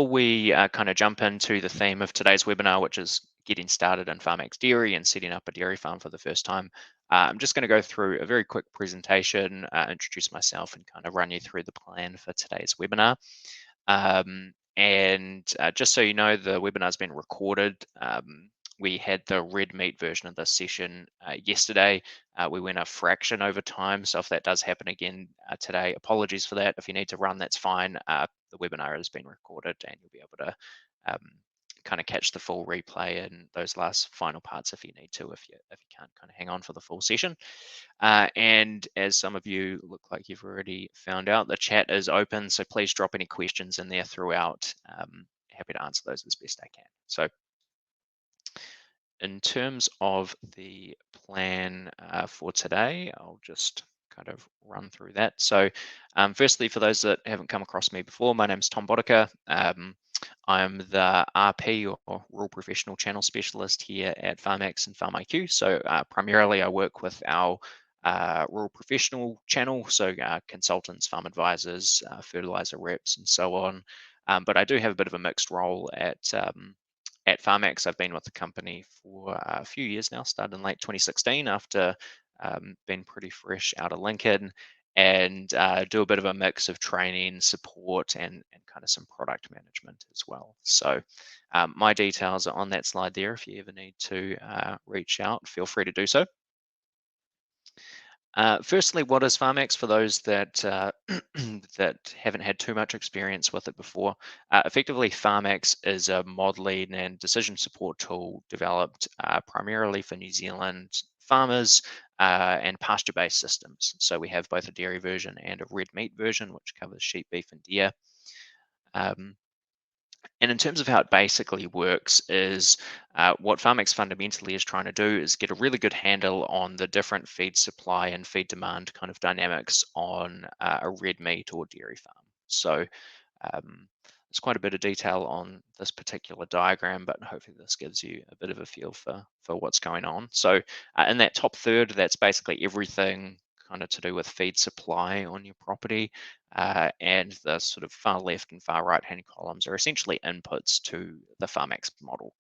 we kind of jump into the theme of today's webinar, which is getting started in Farmax dairy and setting up a dairy farm for the first time, I'm just going to go through a very quick presentation, introduce myself, and kind of run you through the plan for today's webinar. And just so you know, the webinar's been recorded. We had the red meat version of this session yesterday. We went a fraction over time, so if that does happen again today, apologies for that. If you need to run, that's fine. The webinar has been recorded and you'll be able to kind of catch the full replay and those last final parts if you need to, if you can't kind of hang on for the full session. And as some of you look like you've already found out, the chat is open, so please drop any questions in there throughout. Happy to answer those as best I can. So in terms of the plan for today, I'll just kind of run through that. So firstly, for those that haven't come across me before, my name's Tom Botica. I'm the RP or Rural Professional Channel Specialist here at Farmax and PharmIQ. So primarily I work with our rural professional channel, so consultants, farm advisors, fertilizer reps, and so on. But I do have a bit of a mixed role at Farmax. I've been with the company for a few years now, started in late 2016 after being pretty fresh out of Lincoln, and do a bit of a mix of training, support, and kind of some product management as well. So my details are on that slide there. If you ever need to reach out, feel free to do so. Firstly, what is Farmax for those that that haven't had too much experience with it before? Effectively, Farmax is a modeling and decision support tool developed primarily for New Zealand farmers and pasture-based systems. So we have both a dairy version and a red meat version, which covers sheep, beef, and deer. And in terms of how it basically works is what Farmax fundamentally is trying to do is get a really good handle on the different feed supply and feed demand kind of dynamics on a red meat or dairy farm. So there's quite a bit of detail on this particular diagram, but hopefully this gives you a bit of a feel for what's going on. So in that top third, that's basically everything kind of to do with feed supply on your property. And the sort of far left and far right hand columns are essentially inputs to the Farmax model.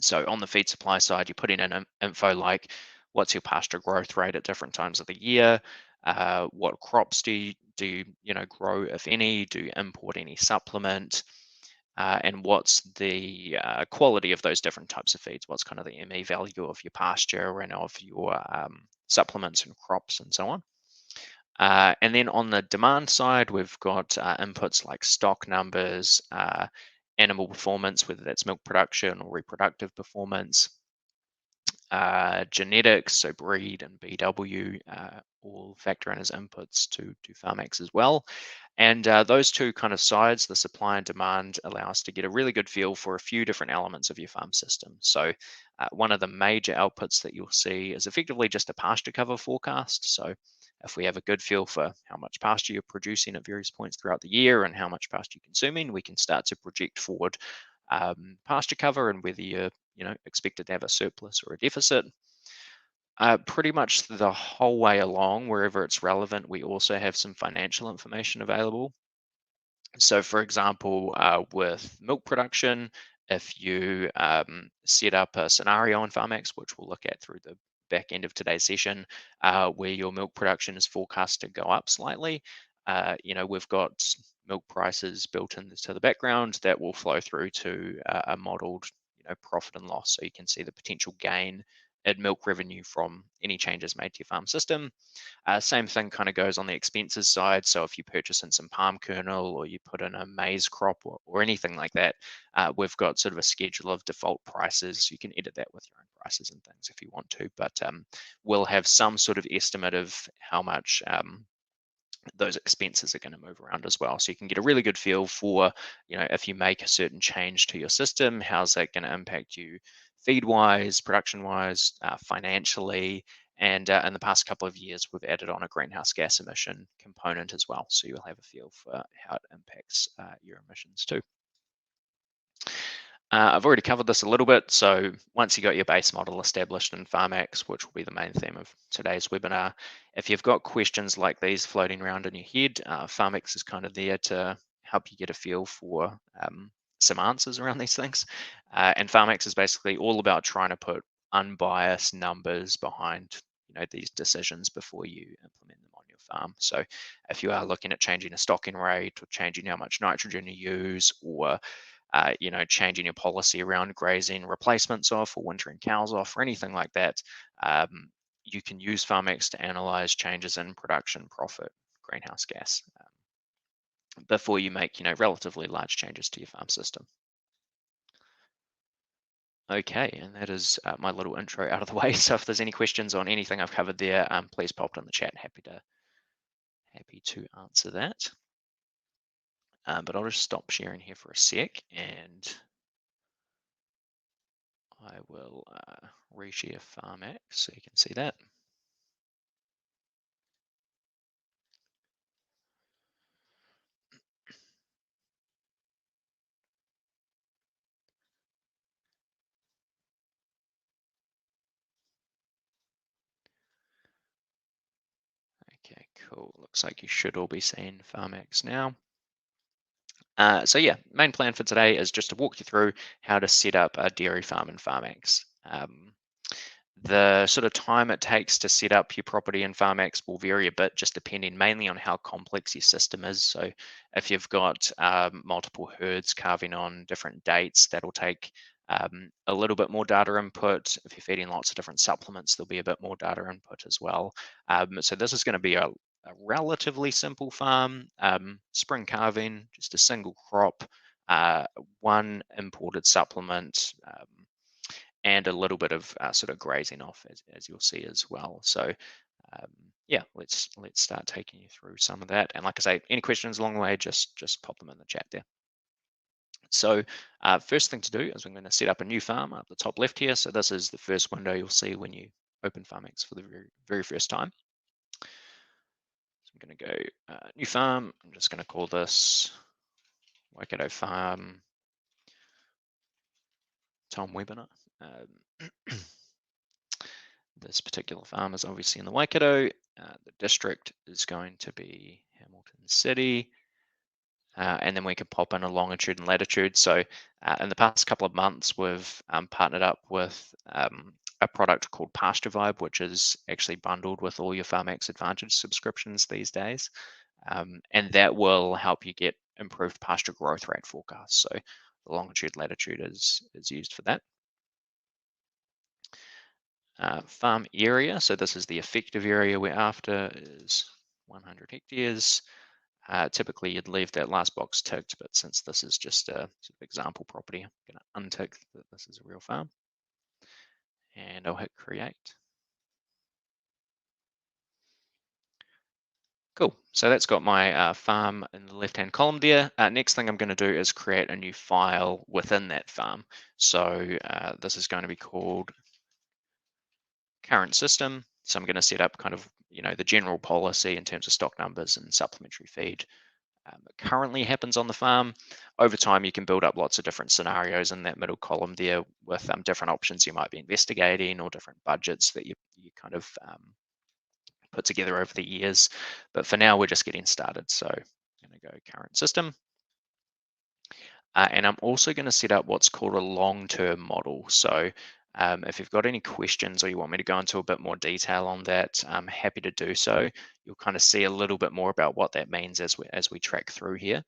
So on the feed supply side, you put in info like what's your pasture growth rate at different times of the year, what crops do you grow, if any, do you import any supplement, and what's the quality of those different types of feeds, what's kind of the ME value of your pasture and of your supplements and crops and so on. And then on the demand side, we've got inputs like stock numbers, animal performance, whether that's milk production or reproductive performance, genetics, so breed and BW, all factor in as inputs to Farmax as well. And those two kind of sides, the supply and demand, allow us to get a really good feel for a few different elements of your farm system. So one of the major outputs that you'll see is effectively just a pasture cover forecast. So if we have a good feel for how much pasture you're producing at various points throughout the year and how much pasture you're consuming, we can start to project forward pasture cover and whether you're expected to have a surplus or a deficit. Pretty much the whole way along, wherever it's relevant, we also have some financial information available. So for example, with milk production, if you set up a scenario on Farmax, which we'll look at through the back end of today's session, where your milk production is forecast to go up slightly, we've got milk prices built into the background that will flow through to a modeled profit and loss. So you can see the potential gain in milk revenue from any changes made to your farm system. Same thing kind of goes on the expenses side. So if you purchase in some palm kernel or you put in a maize crop or anything like that, we've got sort of a schedule of default prices. You can edit that with your own prices and things if you want to, but we'll have some sort of estimate of how much those expenses are going to move around as well. So you can get a really good feel for, if you make a certain change to your system, how's that going to impact you feed-wise, production-wise, financially. And in the past couple of years, we've added on a greenhouse gas emission component as well. So you'll have a feel for how it impacts your emissions too. I've already covered this a little bit. So once you got your base model established in Farmax, which will be the main theme of today's webinar, if you've got questions like these floating around in your head, Farmax is kind of there to help you get a feel for some answers around these things. And Farmax is basically all about trying to put unbiased numbers behind these decisions before you implement them on your farm. So if you are looking at changing a stocking rate or changing how much nitrogen you use, or changing your policy around grazing replacements off or wintering cows off or anything like that, you can use Farmex to analyze changes in production, profit, greenhouse gas before you make relatively large changes to your farm system. Okay, and that is my little intro out of the way. So if there's any questions on anything I've covered there, please pop it in the chat. Happy to answer that. But I'll just stop sharing here for a sec, and I will reshare Farmax so you can see that. Okay, cool. Looks like you should all be seeing Farmax now. So yeah, main plan for today is just to walk you through how to set up a dairy farm in Farmax. The sort of time it takes to set up your property in Farmax will vary a bit, just depending mainly on how complex your system is. So if you've got multiple herds calving on different dates, that'll take a little bit more data input. If you're feeding lots of different supplements, there'll be a bit more data input as well. So this is going to be a relatively simple farm. Spring calving, just a single crop, one imported supplement, and a little bit of sort of grazing off, as you'll see as well. So yeah, let's start taking you through some of that. And like I say, any questions along the way, just pop them in the chat there. So first thing to do is I'm going to set up a new farm up the top left here. So this is the first window you'll see when you open Farmax for the very first time. So I'm going to go new farm. I'm just going to call this Waikato Farm Tom webinar. This particular farm is obviously in the Waikato. The district is going to be Hamilton City. And then we can pop in a longitude and latitude. So in the past couple of months, we've partnered up with a product called Pasture Vibe, which is actually bundled with all your Farmax Advantage subscriptions these days. And that will help you get improved pasture growth rate forecasts. So the longitude latitude is used for that. Farm area, so this is the effective area we're after, is 100 hectares. Typically you'd leave that last box ticked, but since this is just a sort of example property, I'm going to untick that this is a real farm. And I'll hit create. Cool, so that's got my farm in the left-hand column there. Next thing I'm going to do is create a new file within that farm. So this is going to be called current system. So I'm going to set up kind of, the general policy in terms of stock numbers and supplementary feed. Currently happens on the farm. Over time, you can build up lots of different scenarios in that middle column there with different options you might be investigating or different budgets that you kind of put together over the years. But for now, we're just getting started. So I'm going to go current system. And I'm also going to set up what's called a long-term model. So if you've got any questions or you want me to go into a bit more detail on that, I'm happy to do so. You'll kind of see a little bit more about what that means as we track through here.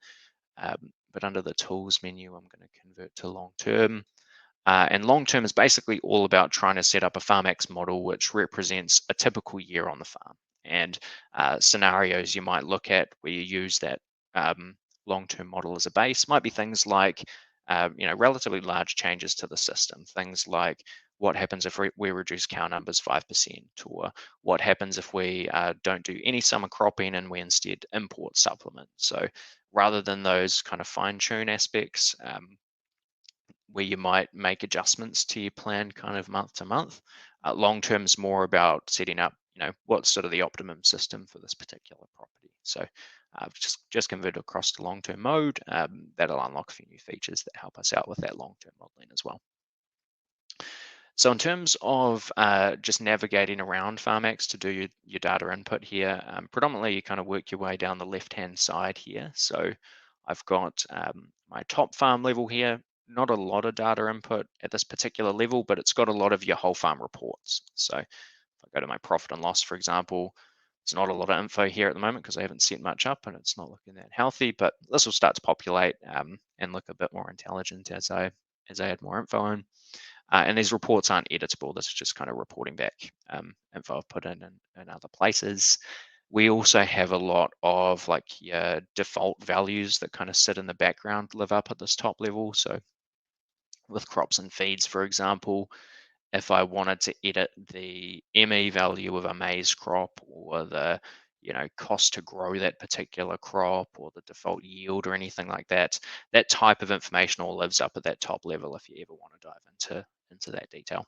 But under the tools menu, I'm going to convert to long-term. And long-term is basically all about trying to set up a Farmax model which represents a typical year on the farm. And scenarios you might look at where you use that long-term model as a base might be things like relatively large changes to the system, things like what happens if we reduce cow numbers 5%, or what happens if we don't do any summer cropping and we instead import supplements. So rather than those kind of fine-tune aspects where you might make adjustments to your plan kind of month to month, long-term is more about setting up what's sort of the optimum system for this particular property. So I've just converted across to long-term mode. That'll unlock a few new features that help us out with that long-term modeling as well. So in terms of just navigating around Farmax to do your data input here, predominantly you kind of work your way down the left-hand side here. So I've got my top farm level here. Not a lot of data input at this particular level, but it's got a lot of your whole farm reports. So if I go to my profit and loss, for example, there's not a lot of info here at the moment because I haven't set much up and it's not looking that healthy, but this will start to populate and look a bit more intelligent as I add more info in. And these reports aren't editable. This is just kind of reporting back info I've put in other places. We also have a lot of like your default values that kind of sit in the background, live up at this top level. So with crops and feeds, for example, if I wanted to edit the ME value of a maize crop or the cost to grow that particular crop or the default yield or anything like that, that type of information all lives up at that top level if you ever want to dive into that detail.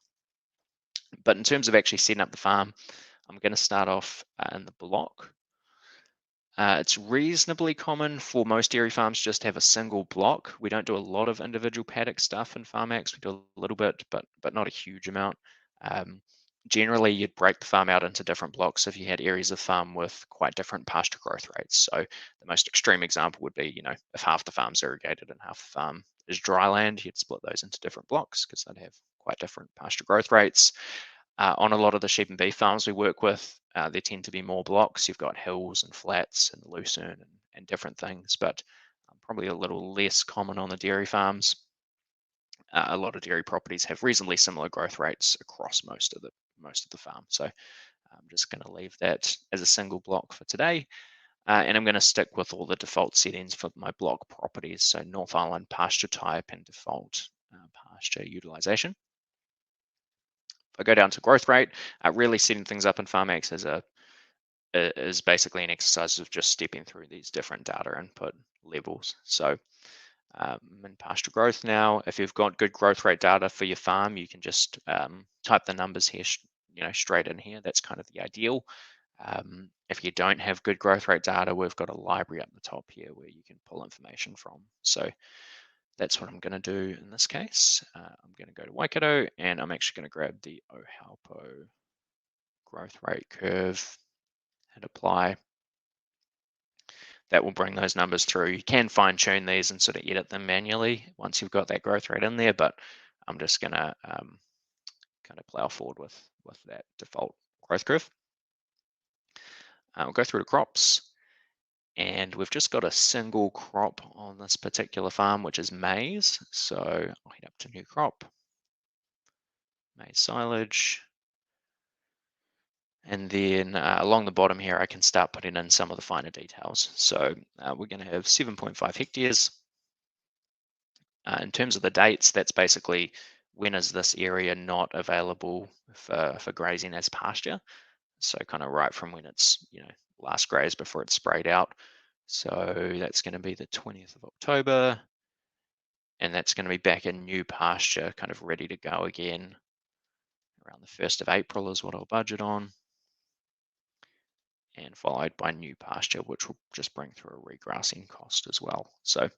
But in terms of actually setting up the farm, I'm going to start off in the block. It's reasonably common for most dairy farms just to have a single block. We don't do a lot of individual paddock stuff in Farmax. We do a little bit, but not a huge amount. Generally, you'd break the farm out into different blocks if you had areas of farm with quite different pasture growth rates. So the most extreme example would be, if half the farm's irrigated and half the farm is dry land, you'd split those into different blocks because they'd have quite different pasture growth rates. On a lot of the sheep and beef farms we work with, there tend to be more blocks. You've got hills and flats and lucerne and different things, but probably a little less common on the dairy farms. A lot of dairy properties have reasonably similar growth rates across most of the farm. So I'm just going to leave that as a single block for today. And I'm going to stick with all the default settings for my block properties. So North Island pasture type and default pasture utilization. If I go down to growth rate, really setting things up in Farmax is basically an exercise of just stepping through these different data input levels. So in pasture growth now, if you've got good growth rate data for your farm, you can just type the numbers here, straight in here. That's kind of the ideal. If you don't have good growth rate data, we've got a library up the top here where you can pull information from. So that's what I'm going to do in this case. I'm going to go to Waikato and I'm actually going to grab the Ohalpo growth rate curve, hit apply. That will bring those numbers through. You can fine tune these and sort of edit them manually once you've got that growth rate in there, but I'm just going to kind of plow forward with that default growth curve. We'll go through to crops. And we've just got a single crop on this particular farm, which is maize. So I'll head up to new crop, maize silage. And then along the bottom here, I can start putting in some of the finer details. So we're going to have 7.5 hectares. In terms of the dates, that's basically when is this area not available for grazing as pasture. So kind of right from when it's last grazed before it's sprayed out. So that's going to be the 20th of October. And that's going to be back in new pasture, kind of ready to go again. Around the 1st of April is what I'll budget on. And followed by new pasture, which will just bring through a regrassing cost as well. So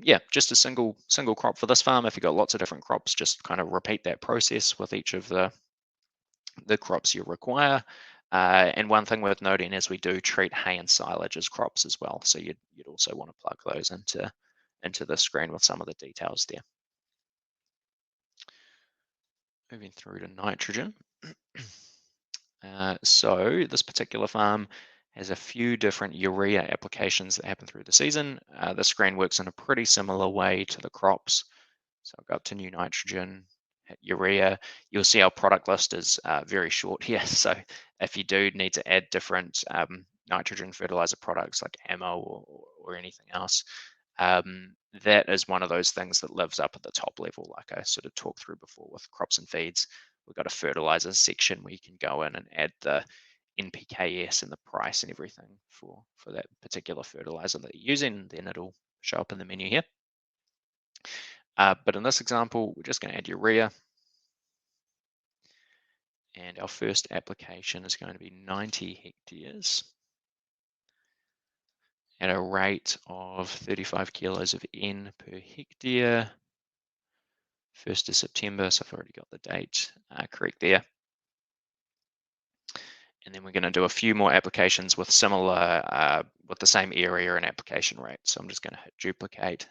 yeah, just a single crop for this farm. If you've got lots of different crops, just kind of repeat that process with each of the crops you require. And one thing worth noting is we do treat hay and silage as crops as well. So you'd also want to plug those into the screen with some of the details there. Moving through to nitrogen. So this particular farm has a few different urea applications that happen through the season. The screen works in a pretty similar way to the crops. So I'll go up to new nitrogen, hit urea. You'll see our product list is very short here. So if you do need to add different nitrogen fertilizer products like ammo or anything else, that is one of those things that lives up at the top level, like I sort of talked through before with crops and feeds. We've got a fertilizer section where you can go in and add the NPKs and the price and everything for that particular fertilizer that you're using. Then it'll show up in the menu here. But in this example, we're just going to add urea. And our first application is going to be 90 hectares at a rate of 35 kilos of N per hectare. 1st of September, so I've already got the date correct there. And then we're going to do a few more applications with similar, with the same area and application rate. So I'm just going to hit duplicate.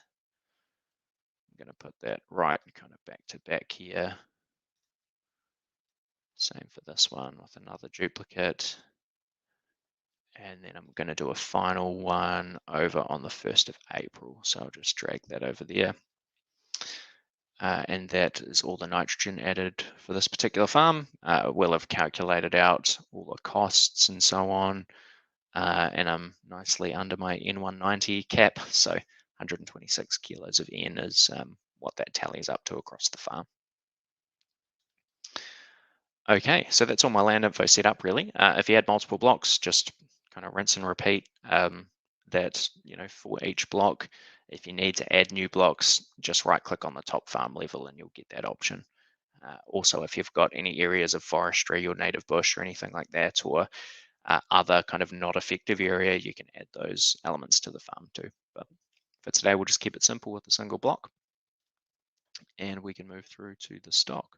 I'm going to put that right kind of back to back here. Same for this one with another duplicate. And then I'm going to do a final one over on the 1st of April. So I'll just drag that over there. And that is all the nitrogen added for this particular farm. We'll have calculated out all the costs and so on. And I'm nicely under my N190 cap. So 126 kilos of N is what that tallies up to across the farm. Okay, so that's all my land info set up really. If you had multiple blocks, just kind of rinse and repeat that, for each block. If you need to add new blocks, just right click on the top farm level and you'll get that option. Also, if you've got any areas of forestry or native bush or anything like that, or other kind of not effective area, you can add those elements to the farm too. But for today, we'll just keep it simple with a single block and we can move through to the stock.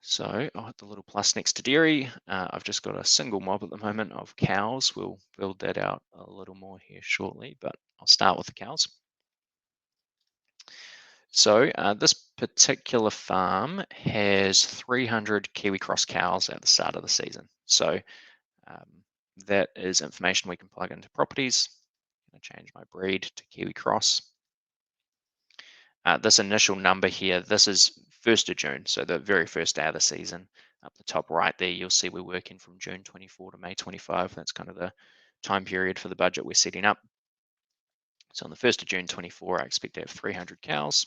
So I'll hit the little plus next to dairy. I've just got a single mob at the moment of cows. We'll build that out a little more here shortly, but I'll start with the cows. So this particular farm has 300 Kiwi Cross cows at the start of the season. So that is information we can plug into properties. I'm going to change my breed to Kiwi Cross. This initial number here, this is 1st of June, so the very first day of the season. Up the top right there, you'll see we're working from June 24 to May 25. That's kind of the time period for the budget we're setting up. So on the 1st of June 24, I expect to have 300 cows.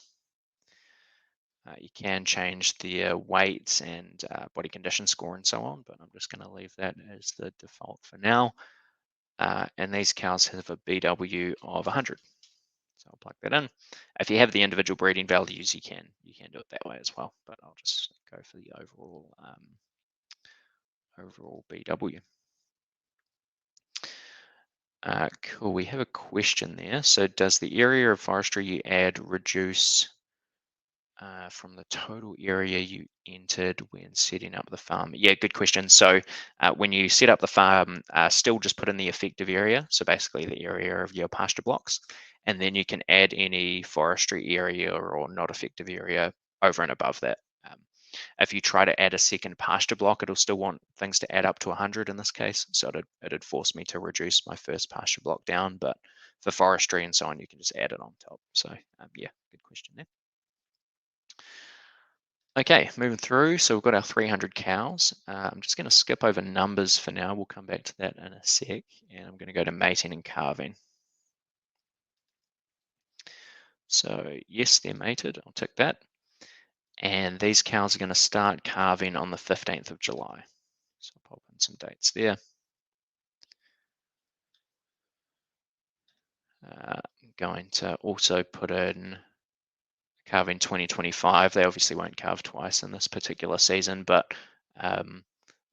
You can change the weights and body condition score and so on, but I'm just going to leave that as the default for now. And these cows have a BW of 100. So I'll plug that in. If you have the individual breeding values, you can do it that way as well. But I'll just go for the overall BW. Cool. We have a question there. So does the area of forestry you add reduce from the total area you entered when setting up the farm? Yeah, good question. So when you set up the farm, still just put in the effective area. So basically the area of your pasture blocks. And then you can add any forestry area or not effective area over and above that. If you try to add a second pasture block, it'll still want things to add up to 100 in this case. So it'd force me to reduce my first pasture block down. But for forestry and so on, you can just add it on top. So yeah, good question there. Okay, moving through. So we've got our 300 cows. I'm just going to skip over numbers for now. We'll come back to that in a sec. And I'm going to go to mating and calving. So yes, they're mated. I'll tick that. And these cows are going to start calving on the 15th of July. So I'll pop in some dates there. I'm going to also put in calving 2025. They obviously won't calve twice in this particular season, but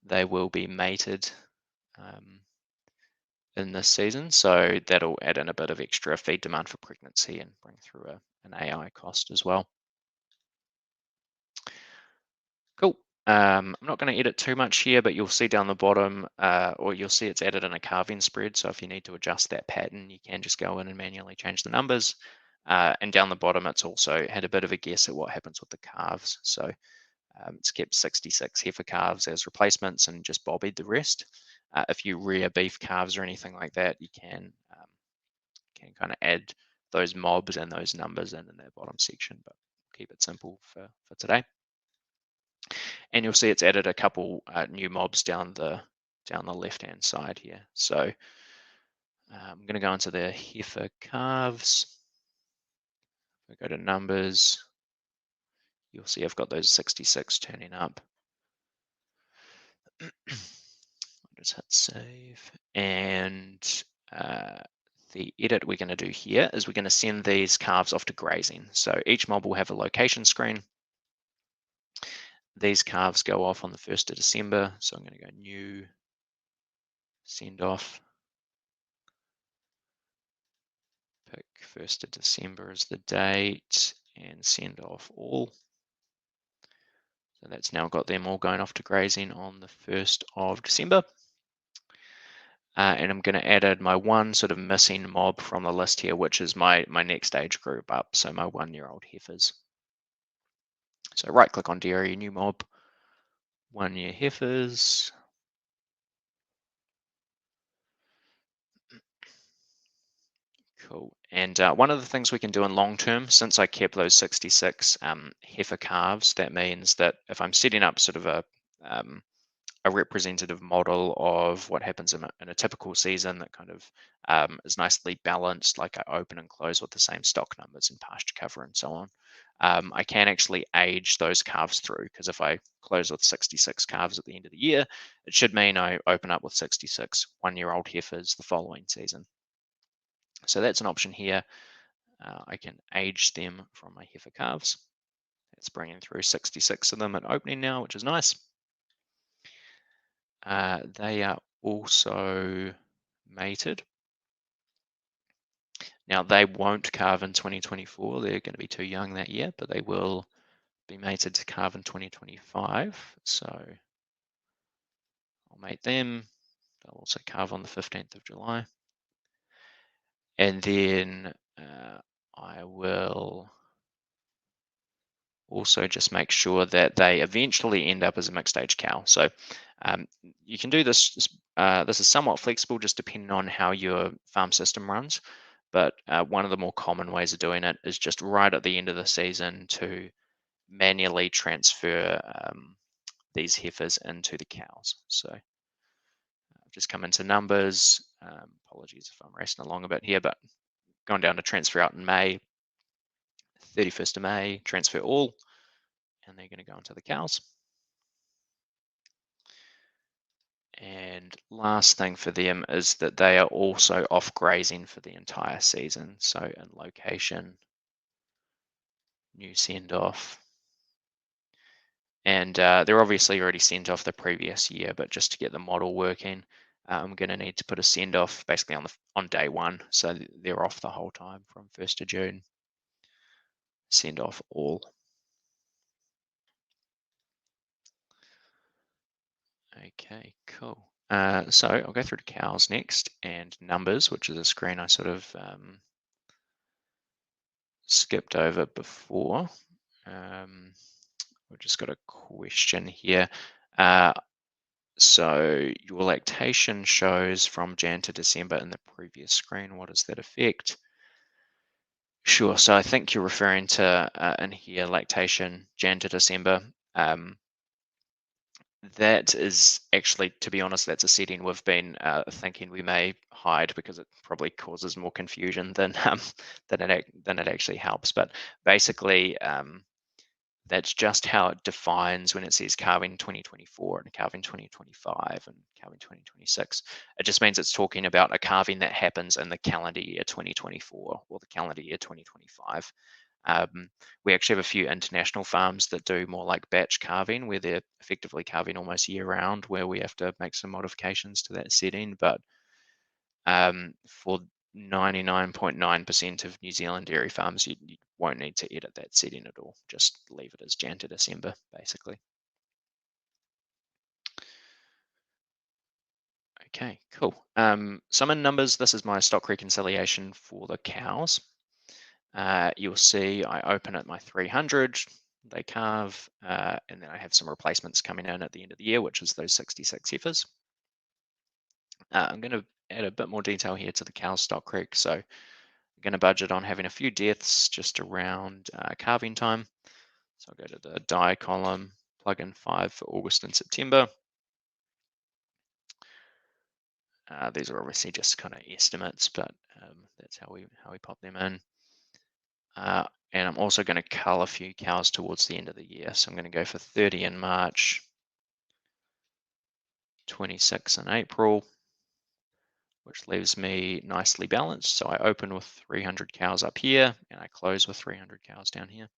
they will be mated in this season. So that'll add in a bit of extra feed demand for pregnancy and bring through an AI cost as well. Cool. I'm not going to edit too much here, but you'll see down the bottom, or you'll see it's added in a calving spread. So if you need to adjust that pattern, you can just go in and manually change the numbers. And down the bottom, it's also had a bit of a guess at what happens with the calves. So it's kept 66 heifer calves as replacements and just bobbied the rest. If you rear beef calves or anything like that, you can kind of add those mobs and those numbers in that bottom section, but keep it simple for today. And you'll see it's added a couple new mobs down the left-hand side here. So I'm going to go into the heifer calves. If I go to numbers, you'll see I've got those 66 turning up. I'll just hit save. And the edit we're going to do here is we're going to send these calves off to grazing. So each mob will have a location screen. These calves go off on the 1st of December. So I'm going to go new, send off. Pick 1st of December as the date and send off all. So that's now got them all going off to grazing on the 1st of December. And I'm going to add in my one sort of missing mob from the list here, which is my next age group up, so my 1-year-old heifers. So right click on dairy, new mob, 1-year heifers. Cool. And one of the things we can do in long term, since I kept those 66 heifer calves, that means that if I'm setting up sort of a representative model of what happens in a typical season that kind of is nicely balanced, like I open and close with the same stock numbers and pasture cover and so on. I can actually age those calves through, because if I close with 66 calves at the end of the year, it should mean I open up with 66 1-year-old heifers the following season. So that's an option here. I can age them from my heifer calves. It's bringing through 66 of them at opening now, which is nice. They are also mated. Now, they won't calve in 2024. They're going to be too young that year, but they will be mated to calve in 2025. So I'll mate them. They'll also calve on the 15th of July. And then I will also just make sure that they eventually end up as a mixed age cow. So you can do this. This is somewhat flexible, just depending on how your farm system runs. But one of the more common ways of doing it is just right at the end of the season to manually transfer these heifers into the cows. So I've just come into numbers. Apologies if I'm racing along a bit here, but going down to transfer out in May, 31st of May, transfer all, and they're going to go into the cows. And last thing for them is that they are also off grazing for the entire season. So in location, new send off. And they're obviously already sent off the previous year, but just to get the model working, I'm going to need to put a send off basically on day one. So they're off the whole time from 1st of June. Send off all. Okay, cool. So I'll go through to cows next, and numbers, which is a screen I sort of skipped over before. We've just got a question here. So your lactation shows from Jan to December in the previous screen. What does that affect? Sure. So I think you're referring to in here lactation Jan to December. That is actually, to be honest, that's a setting we've been thinking we may hide, because it probably causes more confusion than it actually helps. But basically, that's just how it defines when it says calving 2024 and calving 2025 and calving 2026. It just means it's talking about a calving that happens in the calendar year 2024 or the calendar year 2025. We actually have a few international farms that do more like batch calving, where they're effectively calving almost year round, where we have to make some modifications to that setting. But for 99.9% of New Zealand dairy farms, you won't need to edit that setting at all. Just leave it as Jan to December, basically. Okay, cool. Some in numbers, this is my stock reconciliation for the cows. You'll see I open at my 300, they calve, and then I have some replacements coming in at the end of the year, which is those 66 heifers. I'm going to add a bit more detail here to the cow stock rec. So I'm going to budget on having a few deaths just around calving time. So I'll go to the die column, plug in 5 for August and September. These are obviously just kind of estimates, but that's how we pop them in. And I'm also going to cull a few cows towards the end of the year. So I'm going to go for 30 in March, 26 in April, which leaves me nicely balanced. So I open with 300 cows up here, and I close with 300 cows down here.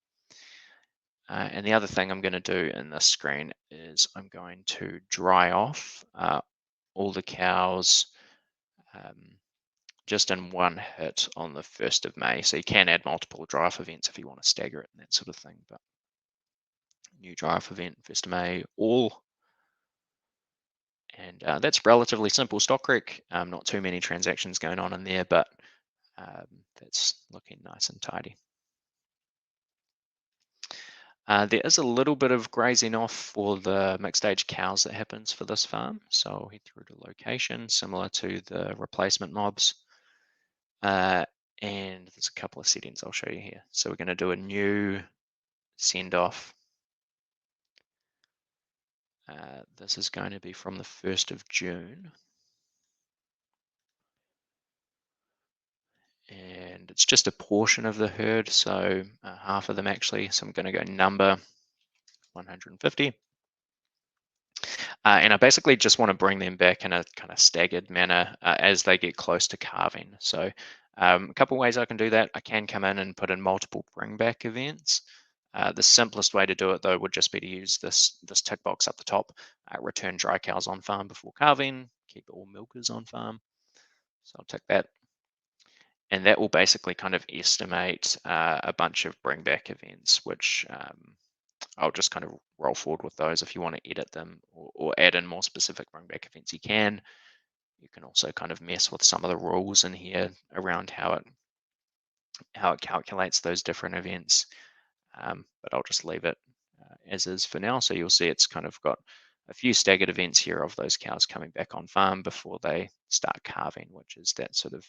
And the other thing I'm going to do in this screen is I'm going to dry off all the cows just in one hit on the 1st of May. So you can add multiple dry off events if you want to stagger it and that sort of thing. But new dry off event, 1st of May, all. And that's relatively simple stock rec. Not too many transactions going on in there, but that's looking nice and tidy. There is a little bit of grazing off for the mixed age cows that happens for this farm. So I'll head through to location, similar to the replacement mobs. And there's a couple of settings I'll show you here. So we're going to do a new send off. This is going to be from the 1st of June. And it's just a portion of the herd, so half of them actually. So I'm going to go number 150. And I basically just want to bring them back in a kind of staggered manner as they get close to calving. So a couple ways I can do that. I can come in and put in multiple bring back events. The simplest way to do it, though, would just be to use this tick box up the top, return dry cows on farm before calving, keep all milkers on farm. So I'll tick that. And that will basically kind of estimate a bunch of bring back events, which I'll just kind of roll forward with those. If you want to edit them or add in more specific bring back events, you can. You can also kind of mess with some of the rules in here around how it calculates those different events. But I'll just leave it as is for now. So you'll see it's kind of got a few staggered events here of those cows coming back on farm before they start calving, which is that sort of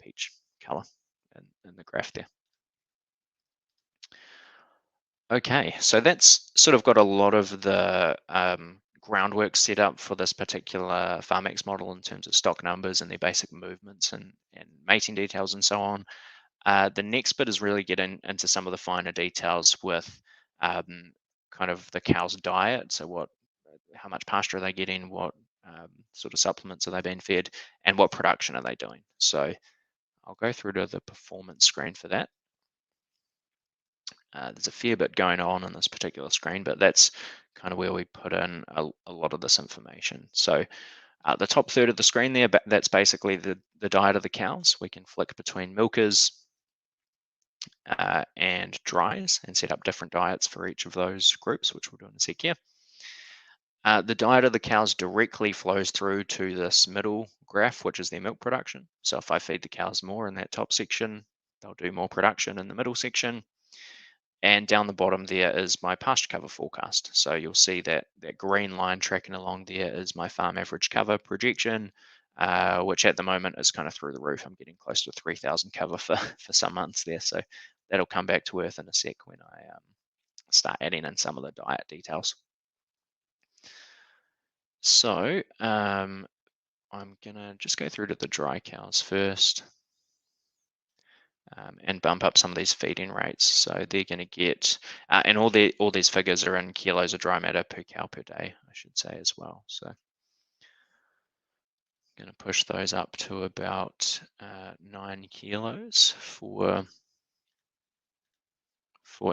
peach color in the graph there. Okay, so that's sort of got a lot of the groundwork set up for this particular Farmax model in terms of stock numbers and their basic movements and mating details and so on. The next bit is really getting into some of the finer details with kind of the cow's diet. So how much pasture are they getting? What sort of supplements are they being fed? And what production are they doing? So I'll go through to the performance screen for that. There's a fair bit going on this particular screen, but that's kind of where we put in a lot of this information. So the top third of the screen there, that's basically the diet of the cows. We can flick between milkers and dries and set up different diets for each of those groups, which we'll do in a sec here. The diet of the cows directly flows through to this middle graph, which is their milk production. So if I feed the cows more in that top section, they'll do more production in the middle section. And down the bottom there is my pasture cover forecast. So you'll see that green line tracking along there is my farm average cover projection, which at the moment is kind of through the roof. I'm getting close to 3,000 cover for some months there. So that'll come back to earth in a sec when I start adding in some of the diet details. So I'm going to just go through to the dry cows first. And bump up some of these feeding rates. So they're going to get, and all these figures are in kilos of dry matter per cow per day, I should say as well. So I'm going to push those up to about 9 kilos for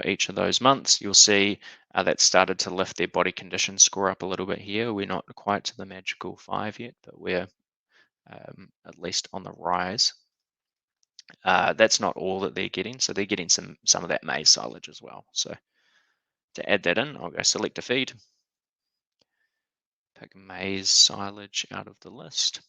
each of those months. You'll see that started to lift their body condition score up a little bit here. We're not quite to the magical 5 yet, but we're at least on the rise. That's not all that they're getting, so they're getting some of that maize silage as well. So to add that in, I'll go select a feed, pick maize silage out of the list.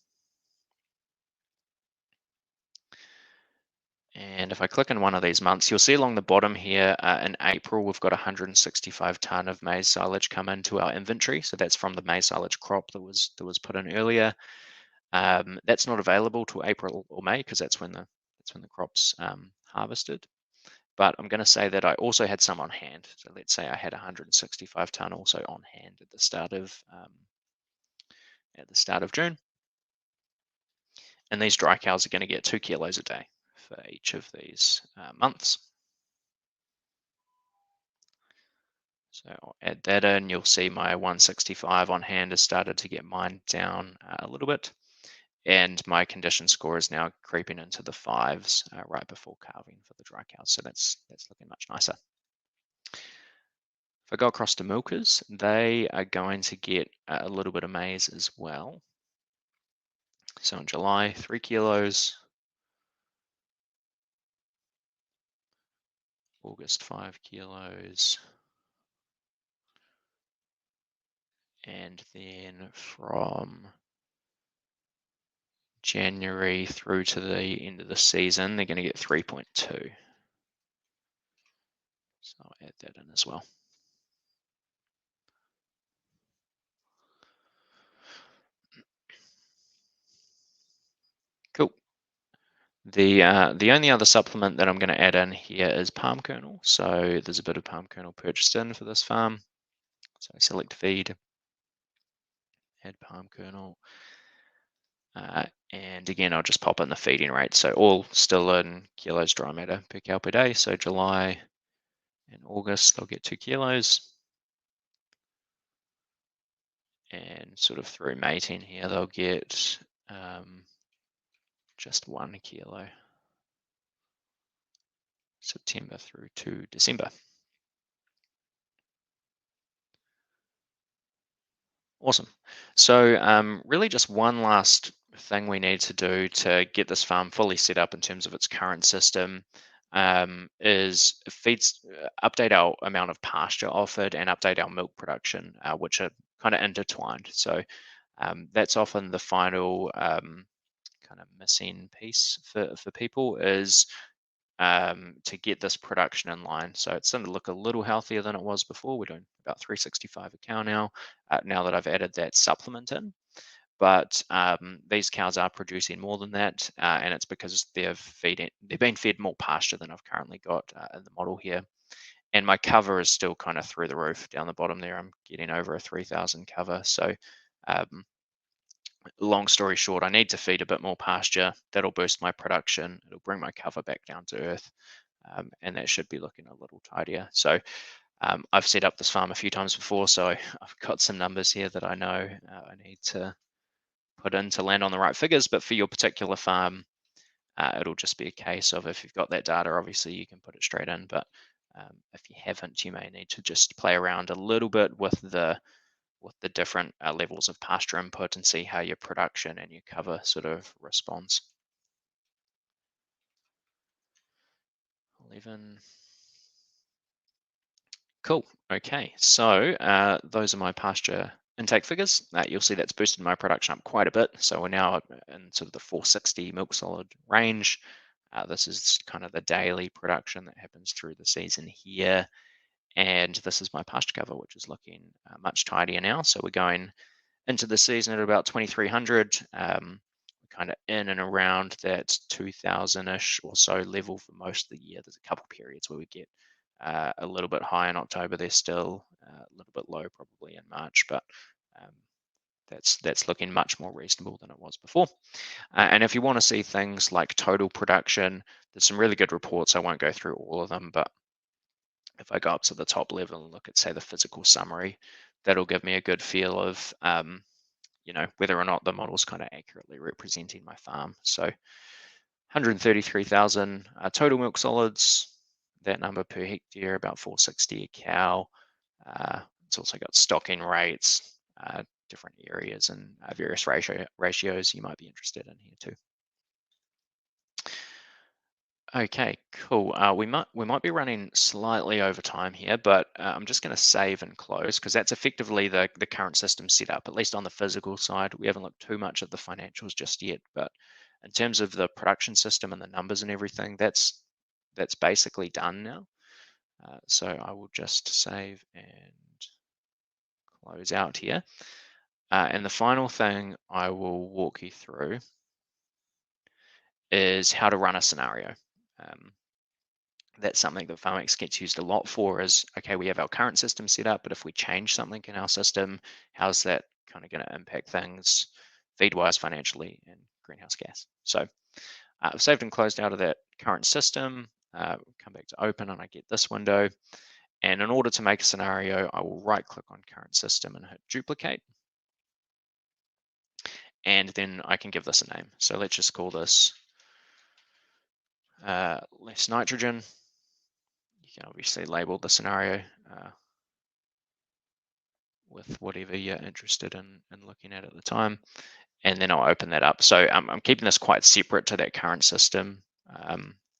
And if I click in one of these months, you'll see along the bottom here in April, we've got 165 tonne of maize silage come into our inventory. So that's from the maize silage crop that was put in earlier. That's not available till April or May because that's when the crop's harvested. But I'm going to say that I also had some on hand. So let's say I had 165 tonne also on hand at the start of June. And these dry cows are going to get 2 kilos a day for each of these months. So I'll add that in. You'll see my 165 on hand has started to get mined down a little bit. And my condition score is now creeping into the 5s right before calving for the dry cows. So that's looking much nicer. If I go across to milkers, they are going to get a little bit of maize as well. So in July, 3 kilos. August, 5 kilos. and then from January through to the end of the season, they're going to get 3.2. So I'll add that in as well. Cool. The only other supplement that I'm going to add in here is palm kernel. So there's a bit of palm kernel purchased in for this farm. So select feed, add palm kernel. And again, I'll just pop in the feeding rate. So all still in kilos dry matter per cow per day. So July and August, they'll get 2 kilos. And sort of through mating here, they'll get just 1 kilo. September through to December. Awesome. So really just one last thing we need to do to get this farm fully set up in terms of its current system is update our amount of pasture offered and update our milk production, which are kind of intertwined. So that's often the final kind of missing piece for people is to get this production in line. So it's starting to look a little healthier than it was before. We're doing about 365 a cow now, now that I've added that supplement in. But these cows are producing more than that, and it's because they've been fed more pasture than I've currently got in the model here. And my cover is still kind of through the roof down the bottom there. I'm getting over a 3,000 cover. So um, long story short, I need to feed a bit more pasture. That'll boost my production. It'll bring my cover back down to earth. And that should be looking a little tidier. So I've set up this farm a few times before, so I've got some numbers here that I know I need to put in to land on the right figures. But for your particular farm, it'll just be a case of if you've got that data, obviously you can put it straight in. But if you haven't, you may need to just play around a little bit with the different levels of pasture input and see how your production and your cover sort of responds. 11. Cool. Okay, so those are my pasture intake figures. You'll see that's boosted my production up quite a bit. So we're now in sort of the 460 milk solid range. This is kind of the daily production that happens through the season here. And this is my pasture cover, which is looking much tidier now. So we're going into the season at about 2,300. Kind of in and around that 2,000-ish or so level for most of the year. There's a couple periods where we get a little bit high in October. They're still a little bit low probably in March, but um, that's looking much more reasonable than it was before. And if you want to see things like total production, there's some really good reports. I won't go through all of them, but if I go up to the top level and look at, say, the physical summary, that'll give me a good feel of whether or not the model's kind of accurately representing my farm. So 133,000 total milk solids, that number per hectare, about 460 a cow. It's also got stocking rates, different areas, and various ratios you might be interested in here too. Okay, cool. We might be running slightly over time here, but I'm just going to save and close because that's effectively the current system set up, at least on the physical side. We haven't looked too much at the financials just yet, but in terms of the production system and the numbers and everything, that's basically done now. So I will just save and close out here. And the final thing I will walk you through is how to run a scenario. That's something that Farmax gets used a lot for is, okay, we have our current system set up, but if we change something in our system, how's that kind of going to impact things feed-wise, financially, and greenhouse gas? So I've saved and closed out of that current system, come back to open and I get this window. And in order to make a scenario, I will right-click on current system and hit duplicate. And then I can give this a name. So let's just call this less nitrogen. You can obviously label the scenario with whatever you're interested in looking at the time. And then I'll open that up. So I'm keeping this quite separate to that current system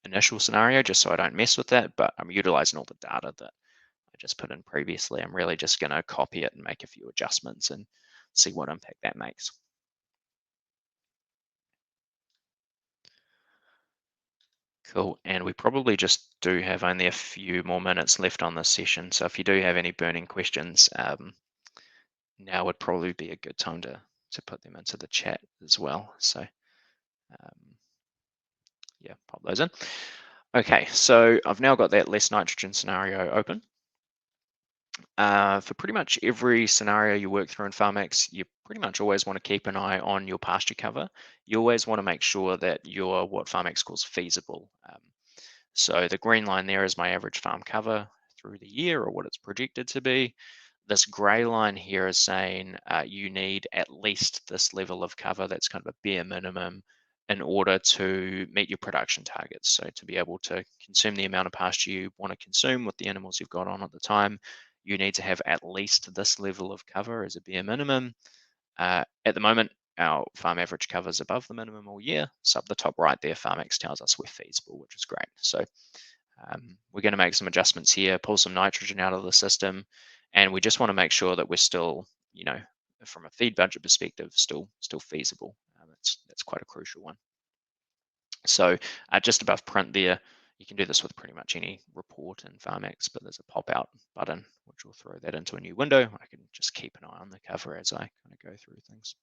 initial scenario, just so I don't mess with that, but I'm utilizing all the data that just put in previously. I'm really just going to copy it and make a few adjustments and see what impact that makes. Cool, and we probably just do have only a few more minutes left on this session, so if you do have any burning questions, now would probably be a good time to put them into the chat as well. So yeah, pop those in. Okay, so I've now got that less nitrogen scenario open. For pretty much every scenario you work through in Farmax, you pretty much always want to keep an eye on your pasture cover. You always want to make sure that you're what Farmax calls feasible. So the green line there is my average farm cover through the year, or what it's projected to be. This grey line here is saying you need at least this level of cover. That's kind of a bare minimum in order to meet your production targets. So to be able to consume the amount of pasture you want to consume with the animals you've got on at the time, you need to have at least this level of cover as a bare minimum. At the moment, our farm average cover is above the minimum all year. So up the top right there, Farmax tells us we're feasible, which is great. So we're going to make some adjustments here, pull some nitrogen out of the system, and we just want to make sure that we're still, from a feed budget perspective, still feasible. That's quite a crucial one. So just above print there, you can do this with pretty much any report in Farmax, but there's a pop-out button which will throw that into a new window. I can just keep an eye on the cover as I kind of go through things.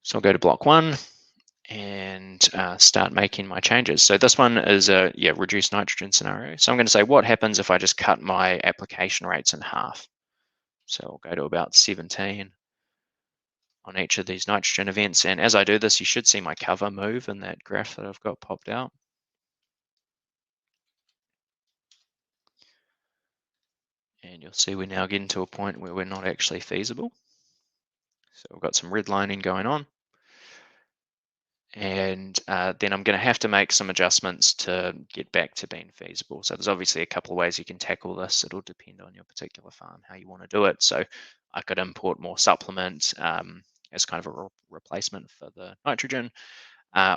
So I'll go to block 1 and start making my changes. So this one is a reduced nitrogen scenario. So I'm going to say, what happens if I just cut my application rates in half? So I'll go to about 17 on each of these nitrogen events. And as I do this, you should see my cover move in that graph that I've got popped out. And you'll see we're now getting to a point where we're not actually feasible. So we've got some redlining going on. And then I'm going to have to make some adjustments to get back to being feasible. So there's obviously a couple of ways you can tackle this. It'll depend on your particular farm, how you want to do it. So I could import more supplement as kind of a replacement for the nitrogen,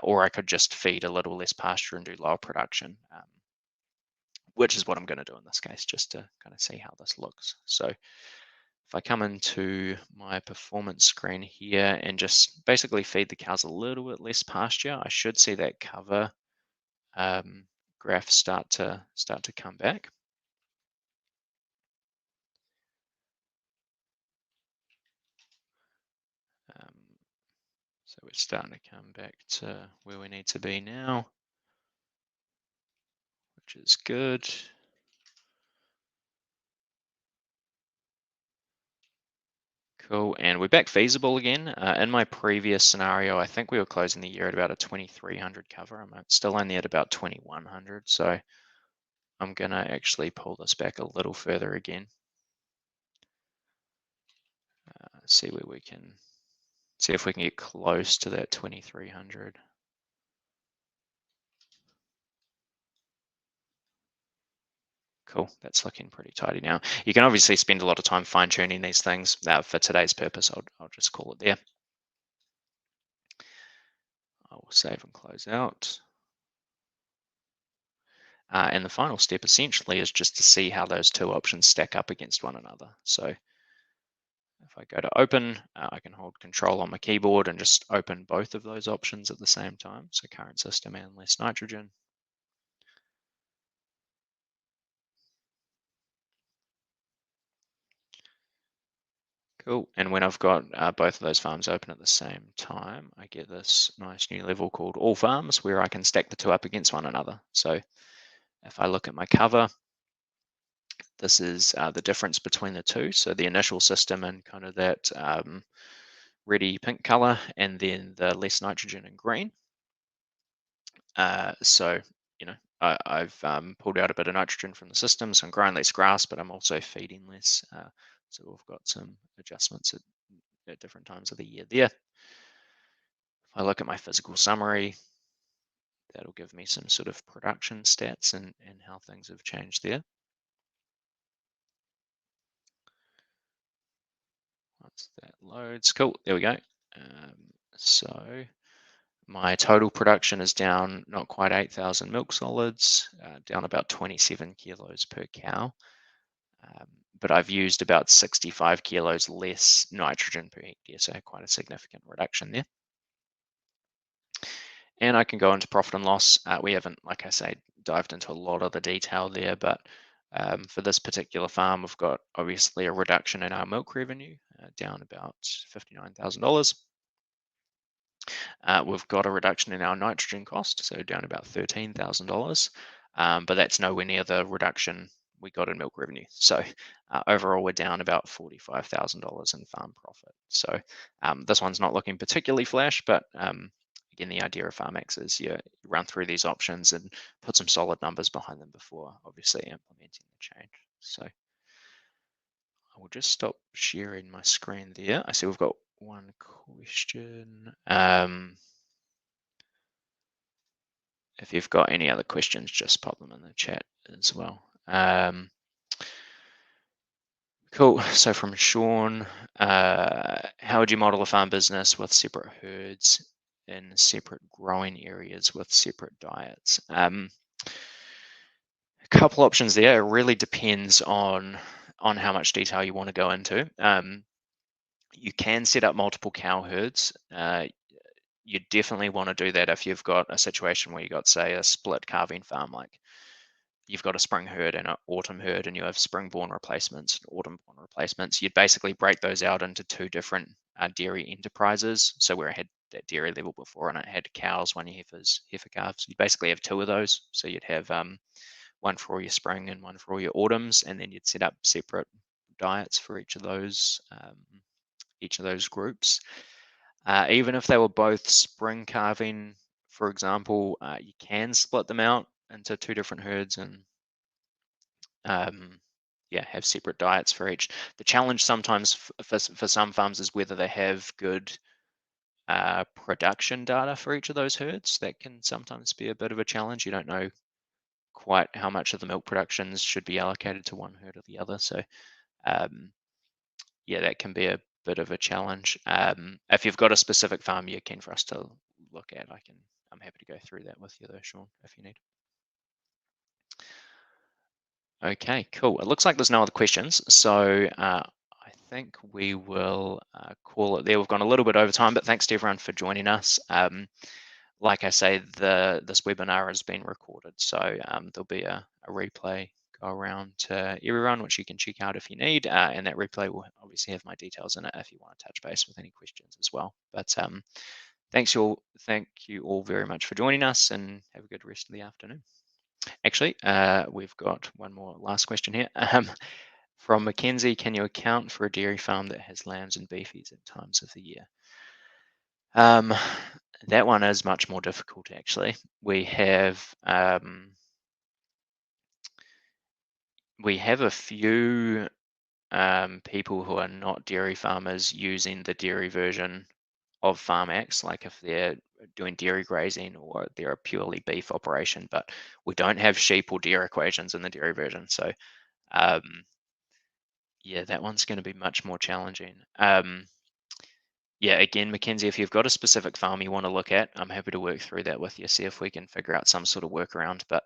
or I could just feed a little less pasture and do lower production, which is what I'm going to do in this case, just to kind of see how this looks. So if I come into my performance screen here and just basically feed the cows a little bit less pasture, I should see that cover graph start to come back. So we're starting to come back to where we need to be now, which is good. Cool, and we're back feasible again. In my previous scenario, I think we were closing the year at about a 2300 cover. I'm still only at about 2100, so I'm gonna actually pull this back a little further again. See where we can, see if we can get close to that 2300. Cool, that's looking pretty tidy now. You can obviously spend a lot of time fine tuning these things. For today's purpose, I'll just call it there. I will save and close out. And the final step essentially is just to see how those two options stack up against one another. So if I go to open, I can hold control on my keyboard and just open both of those options at the same time. So current system and less nitrogen. Cool. And when I've got both of those farms open at the same time, I get this nice new level called all farms where I can stack the two up against one another. So if I look at my cover, this is the difference between the two. So the initial system and kind of that reddy pink color, and then the less nitrogen in green. So, I've pulled out a bit of nitrogen from the system, so I'm growing less grass, but I'm also feeding less. So we've got some adjustments at different times of the year there. If I look at my physical summary, that'll give me some sort of production stats and how things have changed there. Once that loads, cool, there we go. So My total production is down not quite 8,000 milk solids, down about 27 kilos per cow. But I've used about 65 kilos less nitrogen per hectare, so quite a significant reduction there. And I can go into profit and loss. We haven't, like I say, dived into a lot of the detail there, but for this particular farm, we've got obviously a reduction in our milk revenue, down about $59,000. We've got a reduction in our nitrogen cost, so down about $13,000, but that's nowhere near the reduction we got in milk revenue. So overall, we're down about $45,000 in farm profit. So this one's not looking particularly flash, but again, the idea of Farmax is you run through these options and put some solid numbers behind them before obviously implementing the change. So I will just stop sharing my screen there. I see we've got one question. If you've got any other questions, just pop them in the chat as well. Cool. So from Sean, how would you model a farm business with separate herds in separate growing areas with separate diets? A couple options there. It really depends on how much detail you want to go into. You can set up multiple cow herds. You definitely want to do that if you've got a situation where you've got, say, a split calving farm, like you've got a spring herd and an autumn herd, and you have spring-born replacements and autumn-born replacements. You'd basically break those out into two different dairy enterprises. So where I had that dairy level before and it had cows, one heifers, heifer calves, you'd basically have two of those. So you'd have one for all your spring and one for all your autumns, and then you'd set up separate diets for each of those groups. Even if they were both spring calving, for example, you can split them out into two different herds and have separate diets for each. The challenge sometimes for some farms is whether they have good production data for each of those herds. That can sometimes be a bit of a challenge. You don't know quite how much of the milk productions should be allocated to one herd or the other. So that can be a bit of a challenge. If you've got a specific farm you're keen for us to look at, I'm happy to go through that with you though, Sean, if you need. Okay, cool. It looks like there's no other questions, so I think we will call it there. We've gone a little bit over time, but thanks to everyone for joining us. Like I say, this webinar has been recorded, so there'll be a replay go around to everyone, which you can check out if you need, and that replay will obviously have my details in it if you want to touch base with any questions as well. But thank you all very much for joining us, and have a good rest of the afternoon. Actually, we've got one more last question here. From Mackenzie, can you account for a dairy farm that has lambs and beefies at times of the year? That one is much more difficult, actually. We have a few people who are not dairy farmers using the dairy version of Farmax, like if they're doing dairy grazing or they're a purely beef operation, but we don't have sheep or deer equations in the dairy version. So that one's going to be much more challenging. Again, Mackenzie, if you've got a specific farm you want to look at, I'm happy to work through that with you, see if we can figure out some sort of workaround. But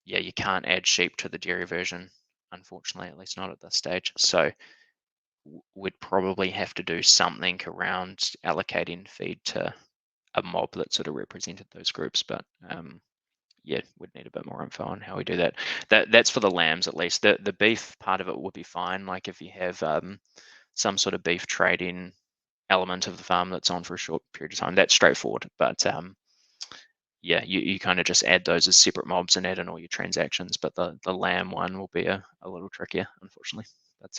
you can't add sheep to the dairy version, unfortunately, at least not at this stage. So we'd probably have to do something around allocating feed to a mob that sort of represented those groups. But we'd need a bit more info on how we do that. That's for the lambs, at least. The beef part of it would be fine. Like if you have some sort of beef trading element of the farm that's on for a short period of time, that's straightforward. But you kind of just add those as separate mobs and add in all your transactions. But the lamb one will be a little trickier, unfortunately. But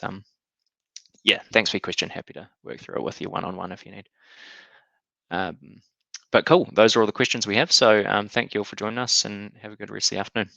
thanks for your question. Happy to work through it with you one-on-one if you need. But cool, those are all the questions we have. So thank you all for joining us and have a good rest of the afternoon.